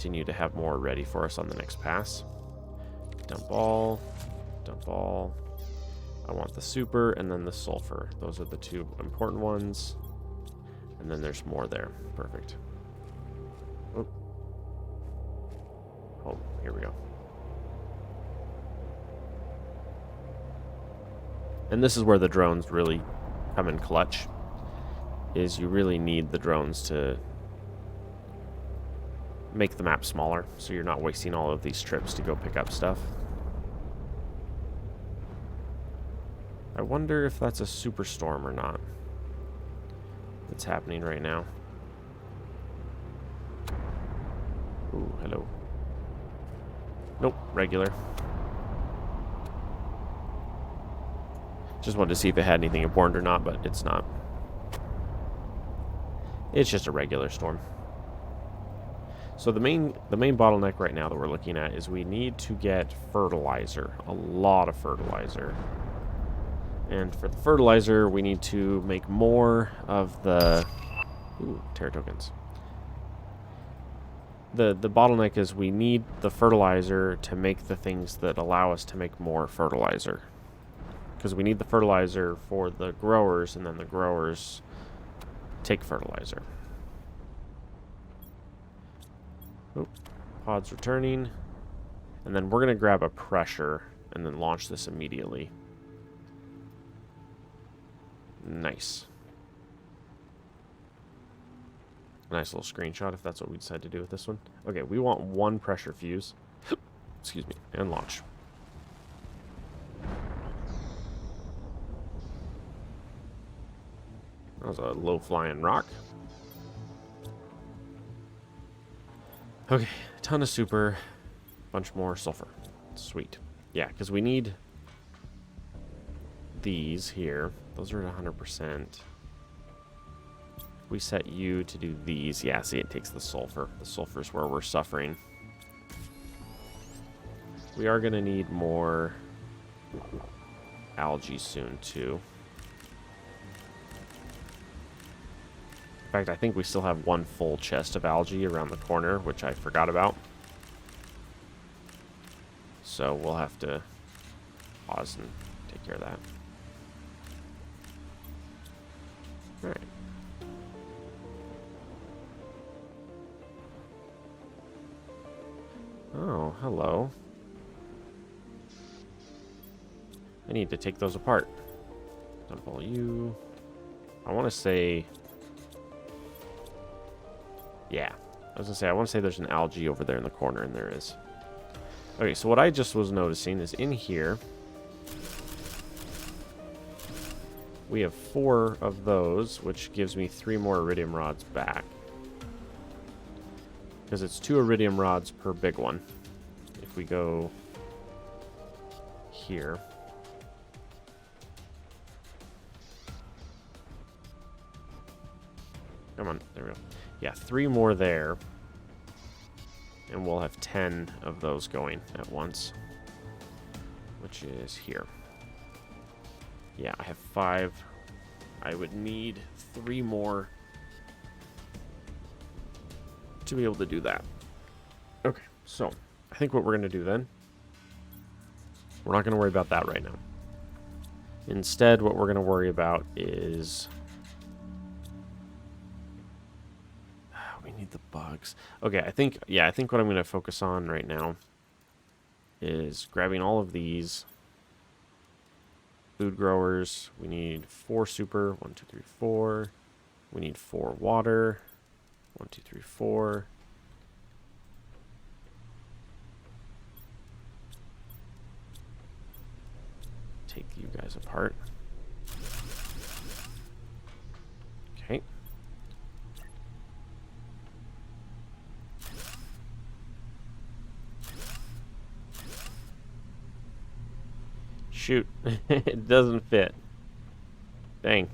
continue to have more ready for us on the next pass. Dump all. Dump all. I want the super and then the sulfur. Those are the two important ones. And then there's more there. Perfect. Oh, here we go. And this is where the drones really come in clutch. Is you really need the drones to make the map smaller, so you're not wasting all of these trips to go pick up stuff. I wonder if that's a superstorm or not. That's happening right now. Ooh, hello. Nope, regular. Just wanted to see if it had anything important or not, but it's not. It's just a regular storm. So the main bottleneck right now that we're looking at is we need to get fertilizer, a lot of fertilizer. And for the fertilizer, we need to make more of the Terra tokens. The bottleneck is we need the fertilizer to make the things that allow us to make more fertilizer. Because we need the fertilizer for the growers, and then the growers take fertilizer. Oh, pod's returning. And then we're going to grab a pressure and then launch this immediately. Nice. Nice little screenshot if that's what we decide to do with this one. Okay, we want one pressure fuse. Excuse me. And launch. That was a low-flying rock. Okay, a ton of super, bunch more sulfur. Sweet. Yeah, because we need these here. Those are at 100%. We set you to do these. Yeah, see, it takes the sulfur. The sulfur is where we're suffering. We are going to need more algae soon, too. In fact, I think we still have one full chest of algae around the corner, which I forgot about. So we'll have to pause and take care of that. Alright. Oh, hello. I need to take those apart. Dump all you. I want to say... Yeah. I was going to say, I want to say there's an algae over there in the corner, and there is. Okay, so what I just was noticing is in here, we have 4 of those, which gives me 3 more iridium rods back. Because it's 2 iridium rods per big one. If we go here. Come on, there we go. Yeah, 3 more there. And we'll have 10 of those going at once. Which is here. Yeah, I have 5. I would need 3 more to be able to do that. Okay, so I think what we're going to do then, we're not going to worry about that right now. Instead, what we're going to worry about is... we need the bugs. Okay, I think what I'm going to focus on right now is grabbing all of these food growers. We need 4 super. 1, 2, 3, 4. We need 4 water. 1, 2, 3, 4. Take you guys apart. Okay. Shoot. It doesn't fit. Dang.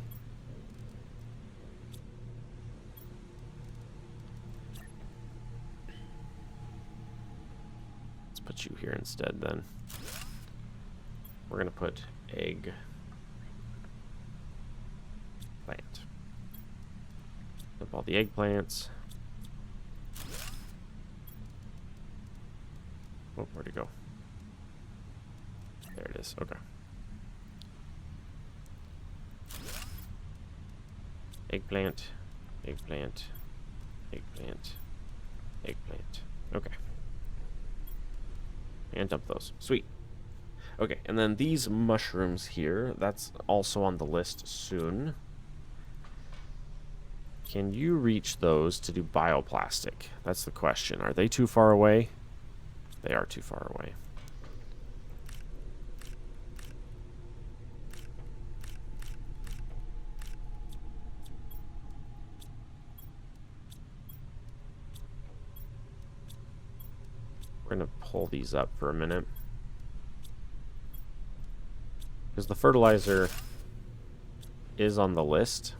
Let's put you here instead then. We're going to put egg plant. Dump all the eggplants. Oh, where'd it go? There it is. Okay. Eggplant, eggplant, eggplant, eggplant. Okay. And dump those. Sweet. Okay, and then these mushrooms here, that's also on the list soon. Can you reach those to do bioplastic? That's the question. Are they too far away? They are too far away. We're going to pull these up for a minute. Because the fertilizer is on the list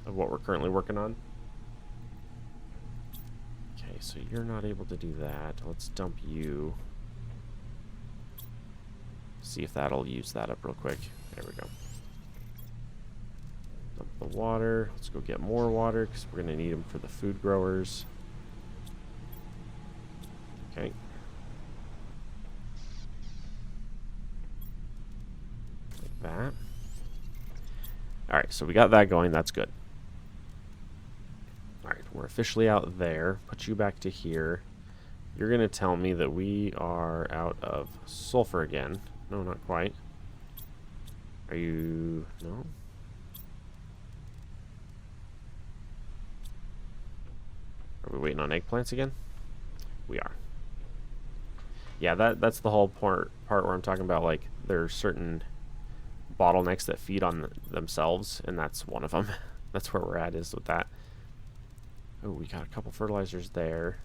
of what we're currently working on. Okay, so you're not able to do that. Let's dump you. See if that'll use that up real quick. There we go. Dump the water. Let's go get more water because we're going to need them for the food growers. Okay. Like that. Alright, so we got that going. That's good. Alright, we're officially out there. Put you back to here. You're going to tell me that we are out of sulfur again. No, not quite. Are you... No? Are we waiting on eggplants again? We are. Yeah, that's the whole part where I'm talking about, like, there's certain bottlenecks that feed on themselves, and that's one of them. That's where we're at, is with that. Oh, we got a couple fertilizers there.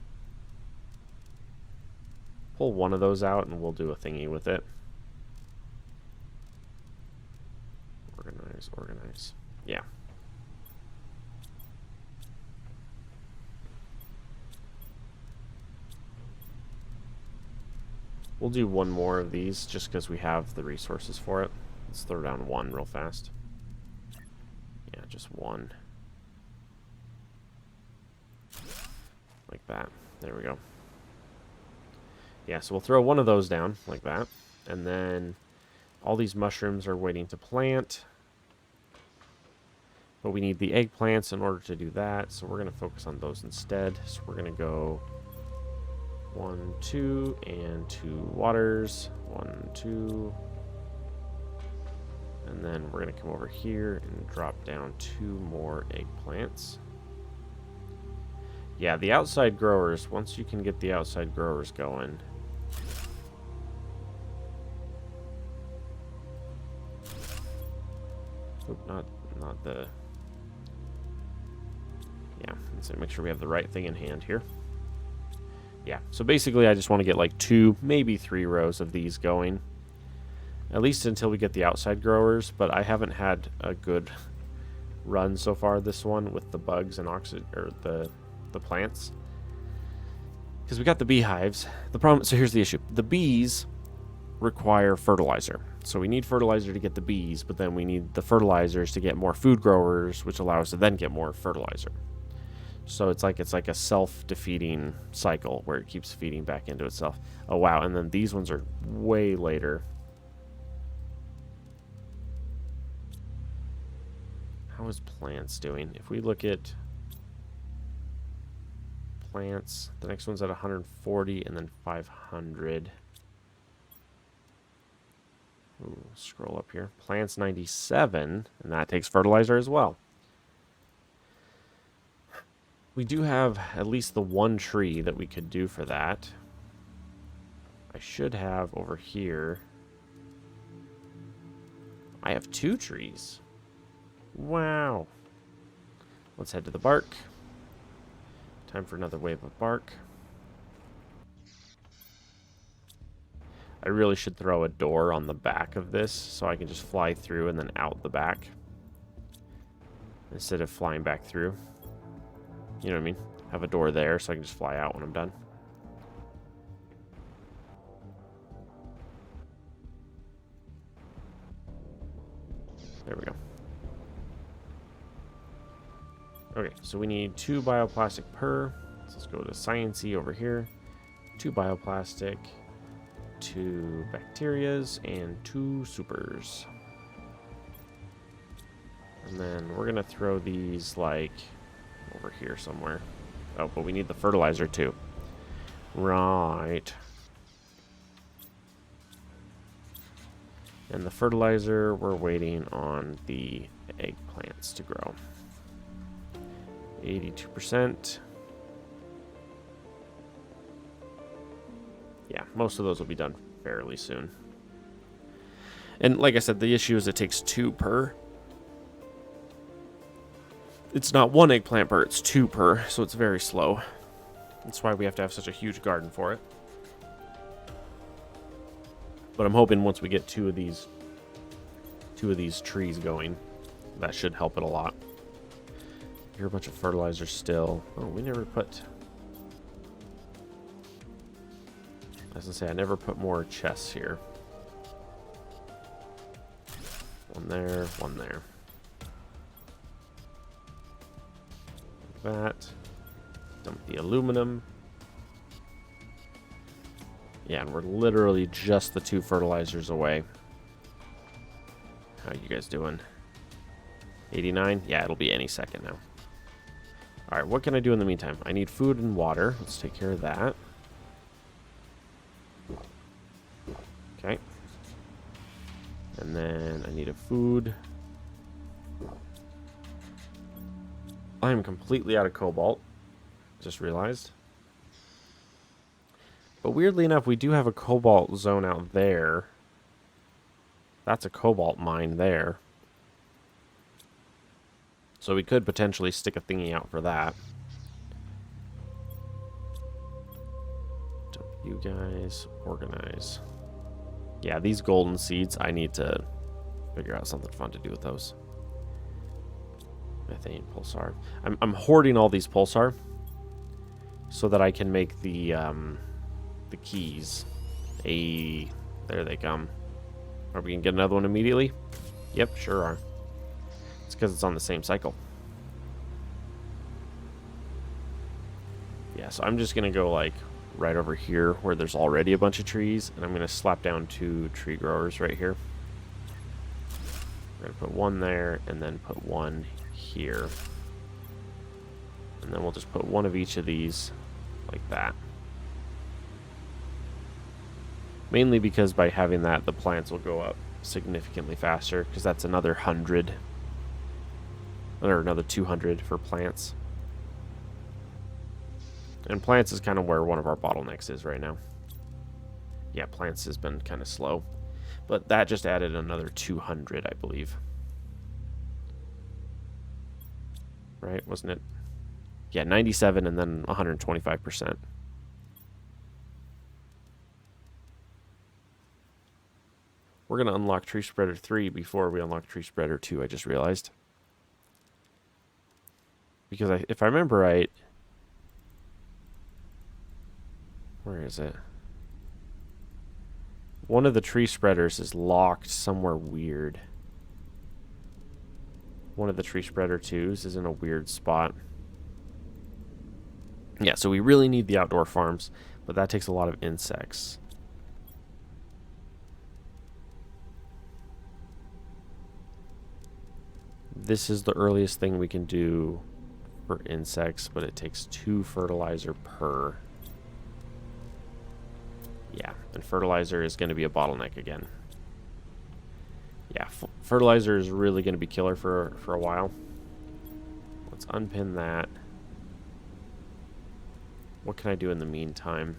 Pull one of those out, and we'll do a thingy with it. Organize, organize. Yeah. We'll do one more of these just because we have the resources for it. Let's throw down one real fast. Yeah, just one. Like that. There we go. Yeah, so we'll throw one of those down like that. And then all these mushrooms are waiting to plant. But we need the eggplants in order to do that. So we're going to focus on those instead. So we're going to go 1, 2, and 2 waters. 1, 2. And then we're going to come over here and drop down 2 more eggplants. Yeah, the outside growers, once you can get the outside growers going. Oop, not the... Yeah, let's make sure we have the right thing in hand here. Yeah, so basically I just want to get like 2, maybe 3 rows of these going. At least until we get the outside growers, but I haven't had a good run so far this one with the bugs and the plants. Because we got the beehives. The problem, so here's the issue. The bees require fertilizer. So we need fertilizer to get the bees, but then we need the fertilizers to get more food growers, which allows us to then get more fertilizer. So it's like a self-defeating cycle where it keeps feeding back into itself. Oh wow, and then these ones are way later. How is plants doing? If we look at plants, the next one's at 140 and then 500. Ooh, scroll up here. Plants 97, and that takes fertilizer as well. We do have at least the one tree that we could do for that. I should have over here. I have 2 trees. Wow. Let's head to the bark. Time for another wave of bark. I really should throw a door on the back of this so I can just fly through and then out the back instead of flying back through. You know what I mean? Have a door there so I can just fly out when I'm done. There we go. Okay, so we need 2 bioplastic per. So let's go to Science-y over here. 2 bioplastic, 2 bacterias, and 2 supers. And then we're going to throw these, like, over here somewhere. Oh, but we need the fertilizer, too. Right. And the fertilizer, we're waiting on the eggplants to grow. 82%. Yeah, most of those will be done fairly soon. And like I said, the issue is it takes 2 per. It's not 1 eggplant per, it's 2 per, so it's very slow. That's why we have to have such a huge garden for it. But I'm hoping once we get 2 of these trees going, that should help it a lot. Here, a bunch of fertilizer still. Oh, we never put... I was gonna say, I never put more chests here. 1 there, 1 there. Like that. Dump the aluminum. Yeah, and we're literally just the 2 fertilizers away. How you guys doing? 89? Yeah, it'll be any second now. Alright, what can I do in the meantime? I need food and water. Let's take care of that. Okay. And then I need a food. I am completely out of cobalt. Just realized. But weirdly enough, we do have a cobalt zone out there. That's a cobalt mine there. So we could potentially stick a thingy out for that. Dump you guys. Organize. Yeah, these golden seeds, I need to figure out something fun to do with those. Methane, pulsar. I'm hoarding all these pulsar so that I can make the keys. There they come. Are we gonna get another one immediately? Yep, sure are. It's because it's on the same cycle. Yeah, so I'm just gonna go like right over here where there's already a bunch of trees, and I'm gonna slap down 2 tree growers right here. We're gonna put 1 there and then put 1 here. And then we'll just put 1 of each of these like that. Mainly because by having that, the plants will go up significantly faster, because that's another 100. Or another 200 for plants. And plants is kind of where one of our bottlenecks is right now. Yeah, plants has been kind of slow. But that just added another 200, I believe. Right, wasn't it? Yeah, 97 and then 125%. We're going to unlock Tree Spreader 3 before we unlock Tree Spreader 2, I just realized. Because if I remember right... Where is it? One of the tree spreaders is locked somewhere weird. One of the tree spreader 2s is in a weird spot. Yeah, so we really need the outdoor farms, but that takes a lot of insects. This is the earliest thing we can do for insects, but it takes 2 fertilizer per. Yeah, and fertilizer is going to be a bottleneck again. Yeah, fertilizer is really going to be killer for a while. Let's unpin that. What can I do in the meantime?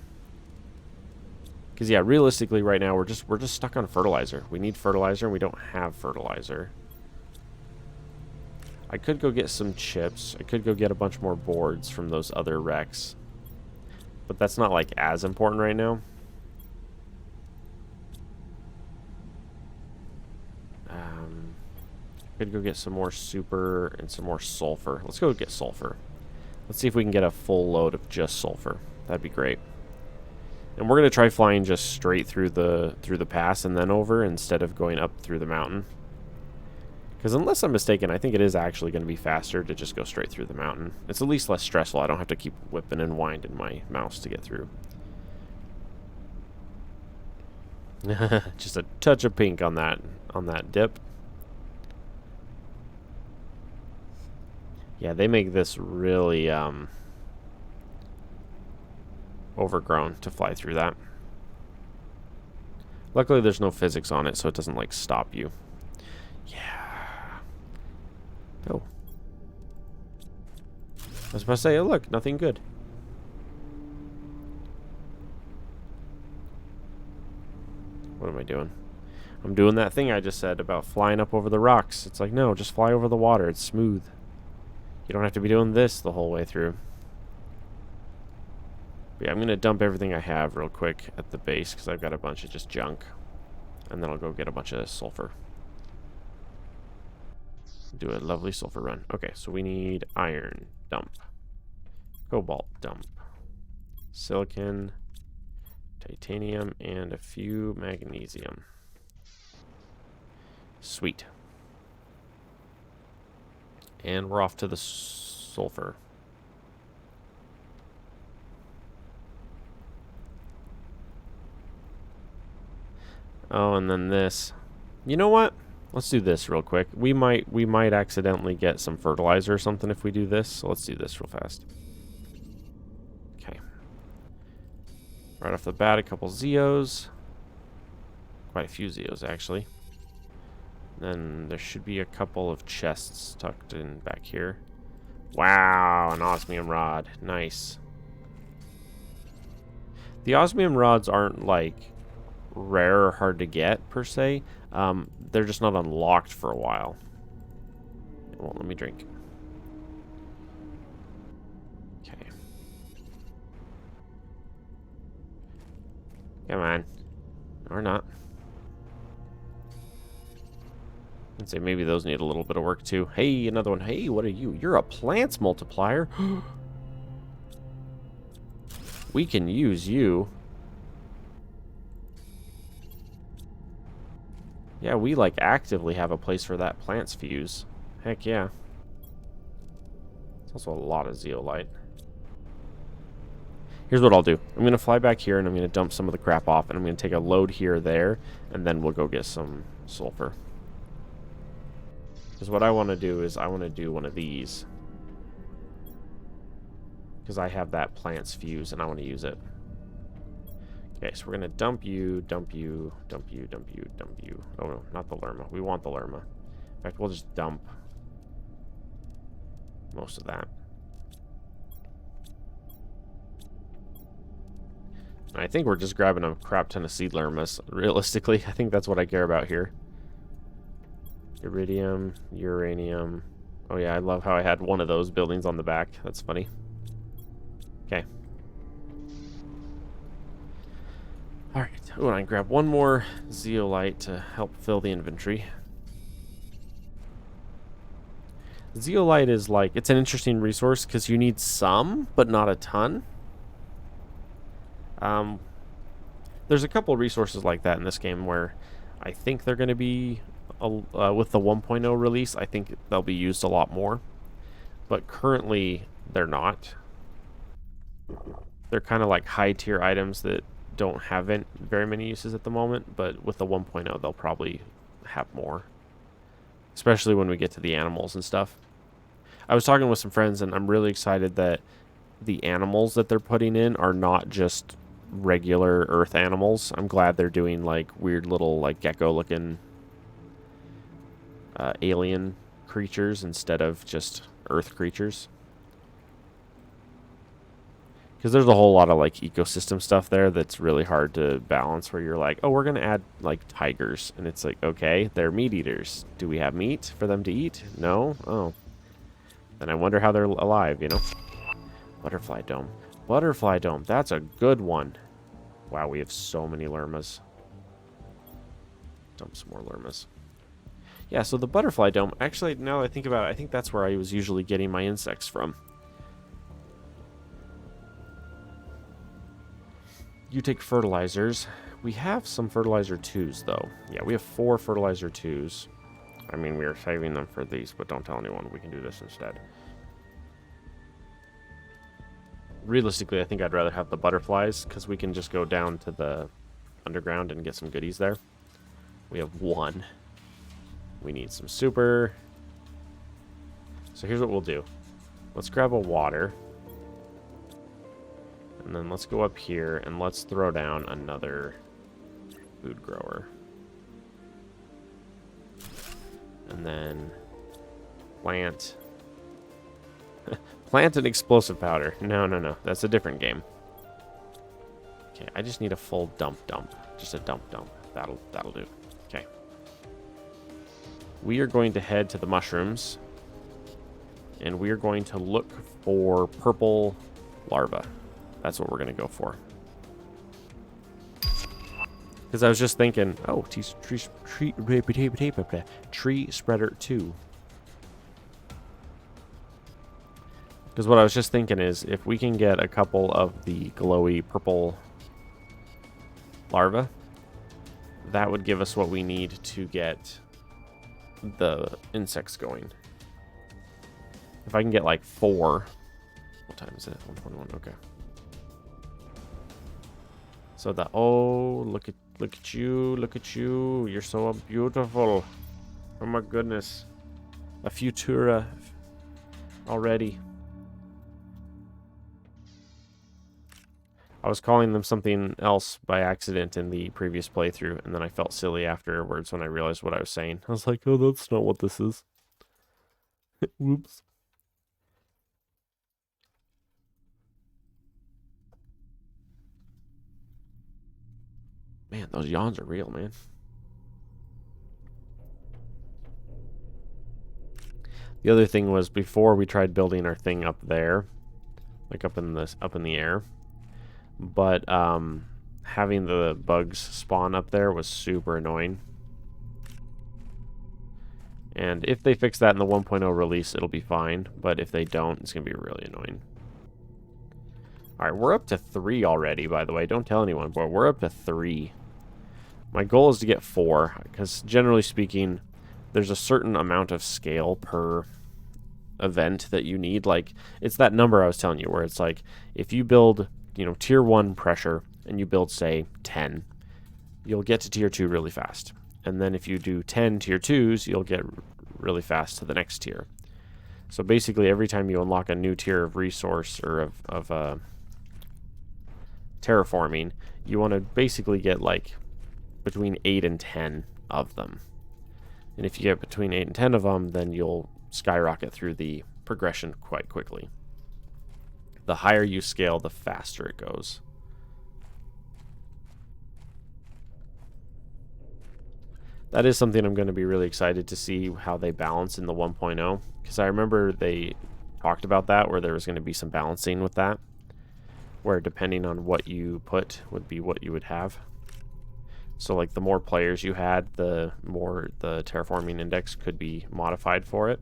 Because yeah, realistically right now we're just stuck on fertilizer. We need fertilizer and we don't have fertilizer. I could go get some chips. I could go get a bunch more boards from those other wrecks. But that's not like as important right now. Could go get some more super and some more sulfur. Let's go get sulfur. Let's see if we can get a full load of just sulfur. That'd be great. And we're gonna try flying just straight through the pass and then over instead of going up through the mountain. Because unless I'm mistaken, I think it is actually going to be faster to just go straight through the mountain. It's at least less stressful. I don't have to keep whipping and winding my mouse to get through. Just a touch of pink on that dip. Yeah, they make this really overgrown to fly through that. Luckily, there's no physics on it, so it doesn't, like, stop you. Yeah. Oh. I was about to say, oh, look, nothing good. What am I doing? I'm doing that thing I just said about flying up over the rocks. It's like, no, just fly over the water. It's smooth. You don't have to be doing this the whole way through. But yeah, I'm going to dump everything I have real quick at the base because I've got a bunch of just junk. And then I'll go get a bunch of sulfur. Do a lovely sulfur run. Okay, so we need iron, dump. Cobalt, dump. Silicon, titanium, and a few magnesium. Sweet. And we're off to the sulfur. Oh, and then this. You know what? Let's do this real quick. We might accidentally get some fertilizer or something if we do this. So let's do this real fast. Okay. Right off the bat, a couple Zeos. Quite a few Zeos, actually. Then there should be a couple of chests tucked in back here. Wow, an osmium rod. Nice. The osmium rods aren't, like, rare or hard to get, per se. They're just not unlocked for a while. It won't let me drink. Okay. Come on. Or not. I'd say maybe those need a little bit of work too. Hey, another one. Hey, what are you? You're a plants multiplier. We can use you. Yeah, we like actively have a place for that plants fuse. Heck yeah. It's also a lot of zeolite. Here's what I'll do. I'm going to fly back here and I'm going to dump some of the crap off and I'm going to take a load here or there and then we'll go get some sulfur. Because what I want to do is I want to do one of these. Because I have that plants fuse and I want to use it. Okay, so we're going to dump you, dump you, dump you, dump you, dump you. Oh, no, not the lerma. We want the lerma. In fact, we'll just dump most of that. I think we're just grabbing a crap ton of seed lermas. Realistically, I think that's what I care about here. Iridium, uranium. Oh yeah, I love how I had one of those buildings on the back. That's funny. Okay. Alright, oh, and I grab one more zeolite to help fill the inventory. Zeolite is like, it's an interesting resource because you need some, but not a ton. There's a couple resources like that in this game where I think they're going to be, with the 1.0 release, I think they'll be used a lot more. But currently, they're not. They're kind of like high-tier items that don't have very many uses at the moment, but with the 1.0, they'll probably have more. Especially when we get to the animals and stuff. I was talking with some friends, and I'm really excited that the animals that they're putting in are not just regular Earth animals. I'm glad they're doing like weird little like gecko-looking alien creatures instead of just Earth creatures. Because there's a whole lot of like ecosystem stuff there that's really hard to balance where you're like, oh, we're going to add like tigers. And it's like, okay, they're meat eaters. Do we have meat for them to eat? No? Oh. Then I wonder how they're alive, you know? Butterfly dome. Butterfly dome. That's a good one. Wow, we have so many lermas. Dump some more lermas. Yeah, so the butterfly dome, actually, now that I think about it, I think that's where I was usually getting my insects from. You take fertilizers. We have some fertilizer 2s, though. Yeah, we have 4 fertilizer 2s. I mean, we are saving them for these, but don't tell anyone. We can do this instead. Realistically, I think I'd rather have the butterflies, because we can just go down to the underground and get some goodies there. We have 1. We need some super. So here's what we'll do. Let's grab a water. And then let's go up here and let's throw down another food grower. And then plant. Plant an explosive powder. No, no, no. That's a different game. Okay, I just need a full dump. Just a dump. That'll do. Okay. We are going to head to the mushrooms. And we are going to look for purple larvae. That's what we're going to go for. Because I was just thinking, oh, tree spreader 2. Because what I was just thinking is, if we can get a couple of the glowy purple larvae, that would give us what we need to get the insects going. If I can get like 4. What time is it? 1:21. Okay. So the look at you. You're so beautiful. Oh my goodness. A Futura already. I was calling them something else by accident in the previous playthrough, and then I felt silly afterwards when I realized what I was saying. I was like, oh, that's not what this is. Whoops. Man, those yawns are real, man. The other thing was, before we tried building our thing up there, like up in the air, but having the bugs spawn up there was super annoying. And if they fix that in the 1.0 release, it'll be fine. But if they don't, it's going to be really annoying. Alright, we're up to 3 already, by the way. Don't tell anyone, but we're up to 3. My goal is to get 4, because generally speaking, there's a certain amount of scale per event that you need. Like, it's that number I was telling you, where it's like, if you build, you know, tier 1 pressure, and you build, say, 10, you'll get to tier 2 really fast. And then if you do 10 tier 2s, you'll get really fast to the next tier. So basically, every time you unlock a new tier of resource or of terraforming, you want to basically get like between 8 and 10 of them. And if you get between 8 and 10 of them, then you'll skyrocket through the progression quite quickly. The higher you scale, the faster it goes. That is something I'm going to be really excited to see how they balance in the 1.0. Because I remember they talked about that, where there was going to be some balancing with that. Where depending on what you put would be what you would have. So like the more players you had, the more the terraforming index could be modified for it.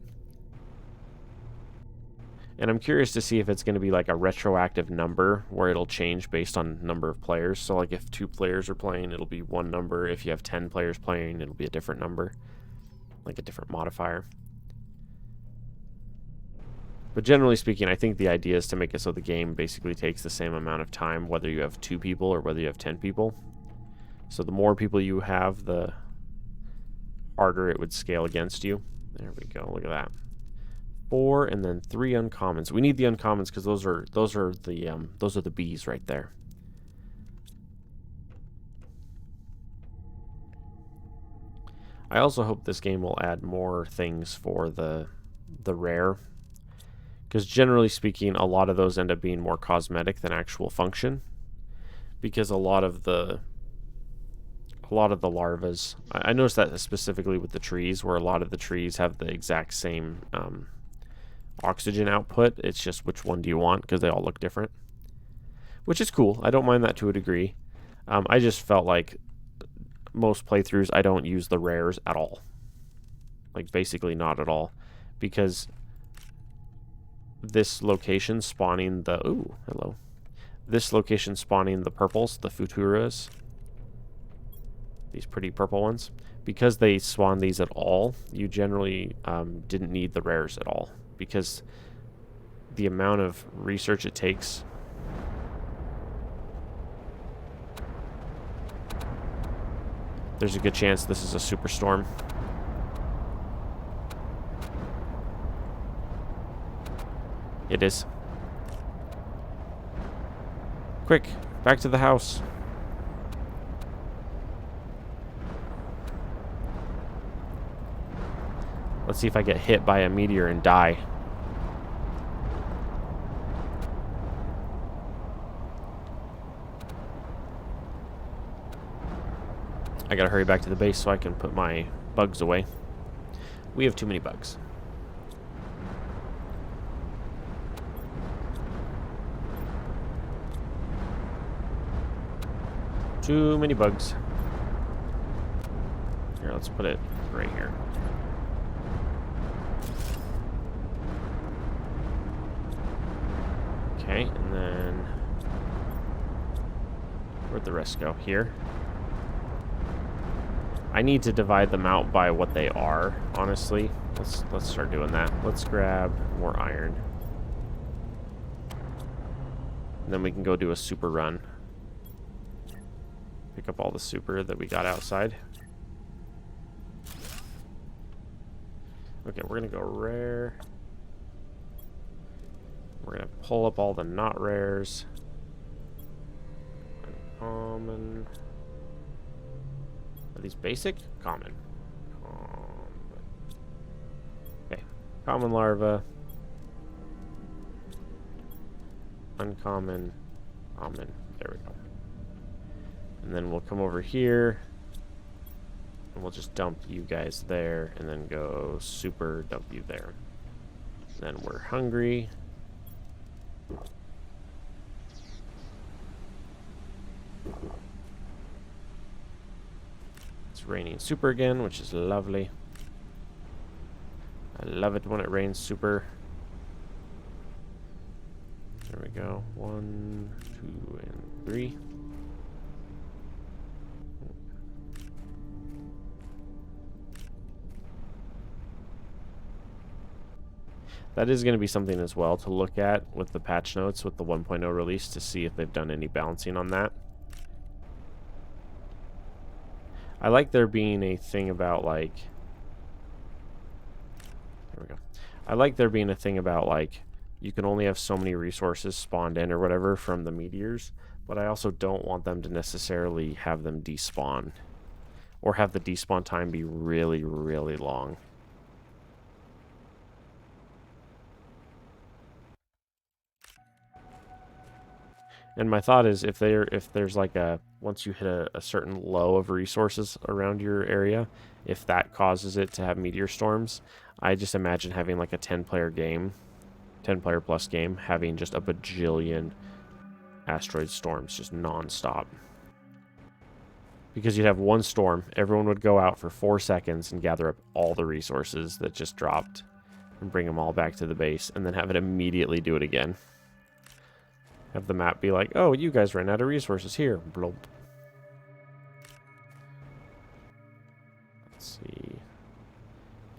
And I'm curious to see if it's going to be like a retroactive number where it'll change based on number of players. So like if 2 players are playing, it'll be one number. If you have 10 players playing, it'll be a different number, like a different modifier. But generally speaking, I think the idea is to make it so the game basically takes the same amount of time, whether you have 2 people or whether you have 10 people. So the more people you have, the harder it would scale against you. There we go. Look at that. 4 and then 3 uncommons. We need the uncommons because those are the bees right there. I also hope this game will add more things for the rare, because generally speaking, a lot of those end up being more cosmetic than actual function. Because a lot of the larvas, I noticed that specifically with the trees, where a lot of the trees have the exact same oxygen output. It's just which one do you want, because they all look different, which is cool. I don't mind that to a degree. I just felt like most playthroughs I don't use the rares at all, like basically not at all, because this location spawning the this location spawning the purples, the Futuras, these pretty purple ones, because they spawn these at all, you generally didn't need the rares at all, because the amount of research it takes There's a good chance this is a superstorm. It is. Quick, back to the house. Let's see if I get hit by a meteor and die. I gotta hurry back to the base so I can put my bugs away. We have too many bugs. Too many bugs. Here, let's put it right here. Okay, and then where'd the rest go? Here. I need to divide them out by what they are, honestly. Let's start doing that. Let's grab more iron. And then we can go do a super run. Pick up all the super that we got outside. Okay, we're gonna go rare. We're gonna pull up all the not rares. Uncommon. Are these basic? Common. Okay. Common larva. Uncommon. Common. There we go. And then we'll come over here. And we'll just dump you guys there. And then go super dump you there. Then we're hungry. It's raining super again, which is lovely. I love it when it rains super. There we go. 1, 2, and 3. That is going to be something as well to look at with the patch notes with the 1.0 release to see if they've done any balancing on that. I like there being a thing about like... There we go. I like there being a thing about like you can only have so many resources spawned in or whatever from the meteors, but I also don't want them to necessarily have them despawn or have the despawn time be really, really long. And my thought is if there's like a, once you hit a certain low of resources around your area, if that causes it to have meteor storms, I just imagine having like a 10-player game, 10-player plus game, having just a bajillion asteroid storms just non-stop. Because you'd have one storm, everyone would go out for 4 seconds and gather up all the resources that just dropped and bring them all back to the base, and then have it immediately do it again. Have the map be like, oh, you guys ran out of resources here. Bloop. Let's see.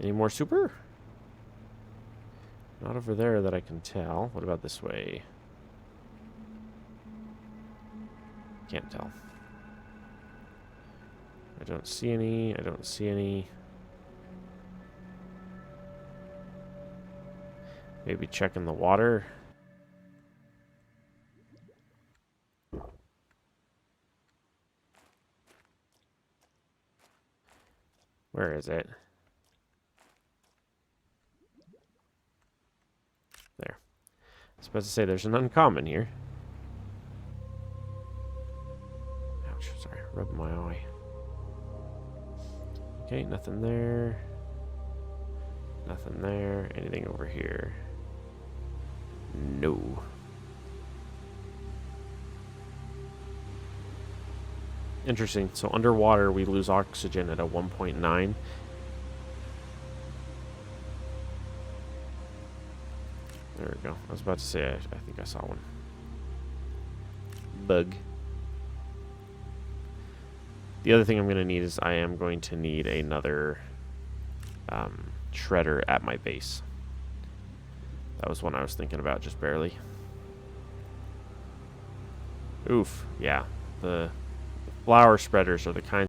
Any more super? Not over there that I can tell. What about this way? Can't tell. I don't see any. I don't see any. Maybe checking the water. Where is it? There. I was about to say there's an uncommon here. Ouch, sorry, rubbing my eye. Okay, nothing there. Nothing there. Anything over here? No. Interesting. So underwater, we lose oxygen at a 1.9. There we go. I was about to say, I think I saw one. Bug. The other thing I'm going to need is I am going to need another shredder at my base. That was one I was thinking about just barely. Oof. Yeah. The flower spreaders are the kind